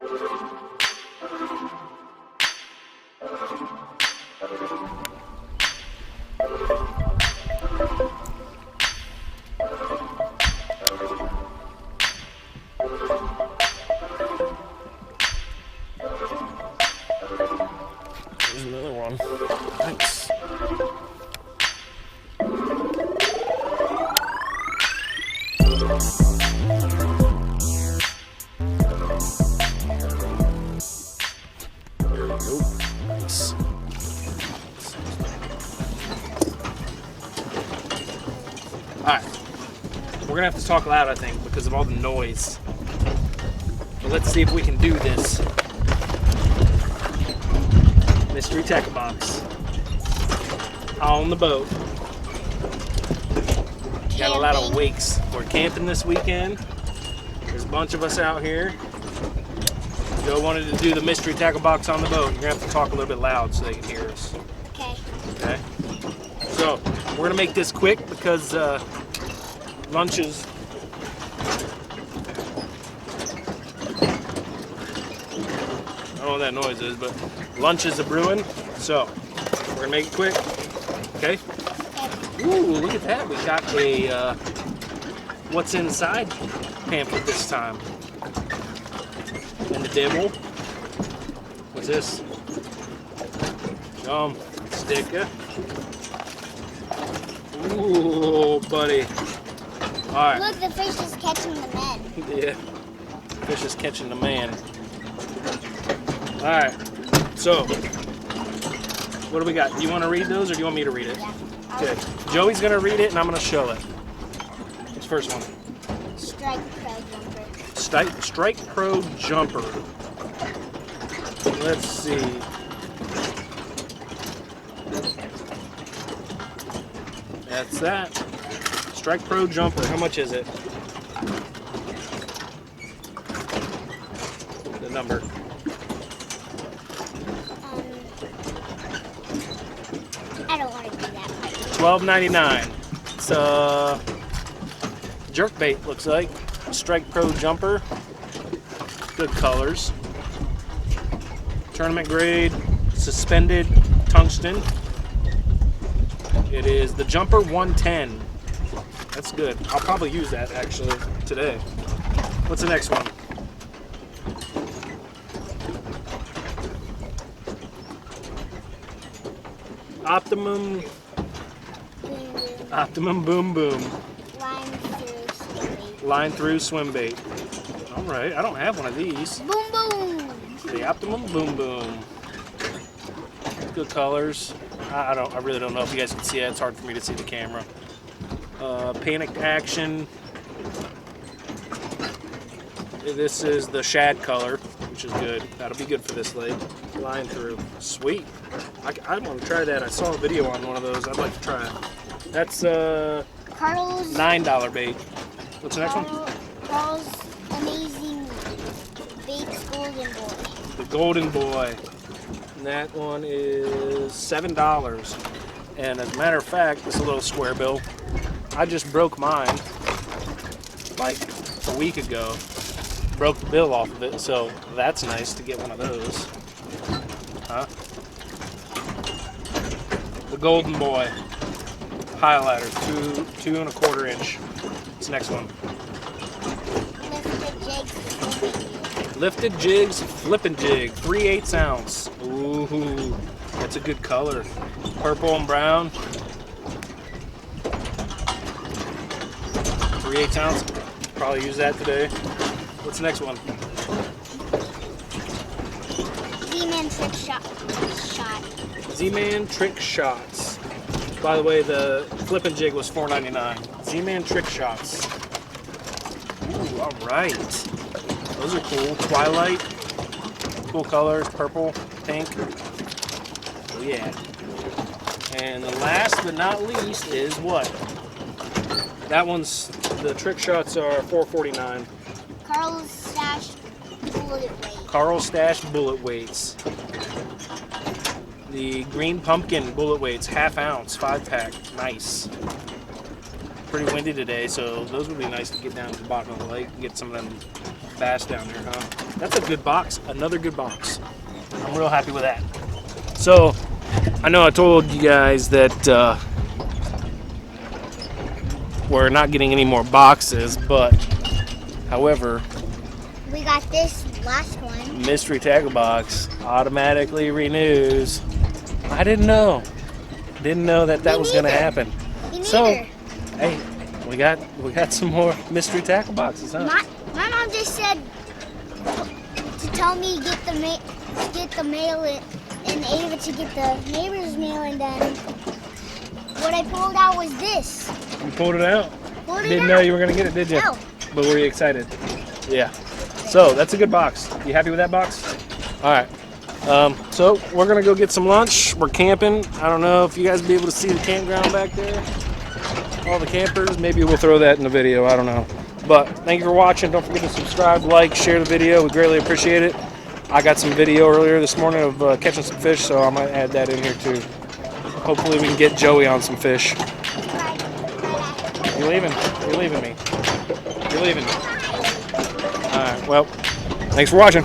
There's another one. Nice. Nice. Alright. We're gonna have to talk loud, I think, because of all the noise. But let's see if we can do this. Mystery tackle box on the boat. Got a lot of wakes. We're camping this weekend. There's a bunch of us out here. Joe wanted to do the mystery tackle box on the boat. You're gonna have to talk a little bit loud so they can hear us. Okay. Okay. So we're gonna make this quick because lunches. I don't know what that noise is, but lunch is a brewing, so we're gonna make it quick. Okay? Ooh, look at that. We got a what's inside pamphlet this time. And the dibble. What's this? Sticker. Ooh, buddy. Alright. Look, the fish is catching the men. Yeah. Fish is catching the man. Alright, so what do we got? Do you want to read those or do you want me to read it? Yeah. Okay. Joey's going to read it and I'm going to show it. What's the first one? Strike Pro Jumper. Strike Pro Jumper. Let's see. That's that. Strike Pro Jumper. How much is it? The number. I don't want to do that part. $12.99. It's jerkbait, looks like. Strike Pro Jumper. Good colors. Tournament grade, suspended tungsten. It is the Jumper 110. That's good. I'll probably use that actually today. What's the next one? Optimum Boom Boom. Line through swim bait. All right, I don't have one of these. Boom Boom. The Optimum Boom Boom. Good colors. I really don't know if you guys can see it. It's hard for me to see the camera. Panic Action. This is the shad color, which is good. That'll be good for this lake. Line through. Sweet. I want to try that. I saw a video on one of those. I'd like to try it. That's Carl's $9 bait. What's the next one? Carl's Amazing Baits Golden Boy. The Golden Boy. And that one is $7. And as a matter of fact, this little square bill, I just broke mine like a week ago. Broke the bill off of it, so that's nice to get one of those. Huh? The Golden Boy highlighter, 2 1/4 inch. What's the next one? Lifted Jigs Flippin' Jig, 3/8 ounce. Ooh, that's a good color. Purple and brown. 3/8 ounce. Probably use that today. What's the next one? Z-Man Trick Shot. Z-Man Trick Shots. By the way, the Flippin' Jig was $4.99. Z-Man Trick Shots. Ooh, all right. Those are cool. Twilight. Cool colors. Purple, pink. Oh, yeah. And the last but not least is what? That one's, the Trick Shots are $4.49. Carl's Stash Bullet Weight. Carl's Stash Bullet Weights. The Green Pumpkin Bullet Weights, 1/2 ounce, 5-pack. Nice. Pretty windy today, so those would be nice to get down to the bottom of the lake and get some of them bass down there, huh? That's a good box. Another good box. I'm real happy with that. So, I know I told you guys that we're not getting any more boxes, but however, We got this last one. mystery tackle box automatically renews. I didn't know. Didn't know that Me was going to neither. happen. Me So, neither. hey, we got some more mystery tackle boxes, huh? My mom just said to tell me get the mail in, and Ava to get the neighbor's mail, and then what I pulled out was this. You pulled it out. Pulled it Didn't out. know you were gonna get it, did you? No. But were you excited? Yeah. So that's a good box. You happy with that box? All right. So we're gonna go get some lunch. We're camping. I don't know if you guys will be able to see the campground back there. All the campers. Maybe we'll throw that in the video. I don't know. But thank you for watching. Don't forget to subscribe, like, share the video. We greatly appreciate it. I got some video earlier this morning of catching some fish, so I might add that in here too. Hopefully we can get Joey on some fish. You're leaving? You're leaving me. You're leaving me. All right. Well, thanks for watching.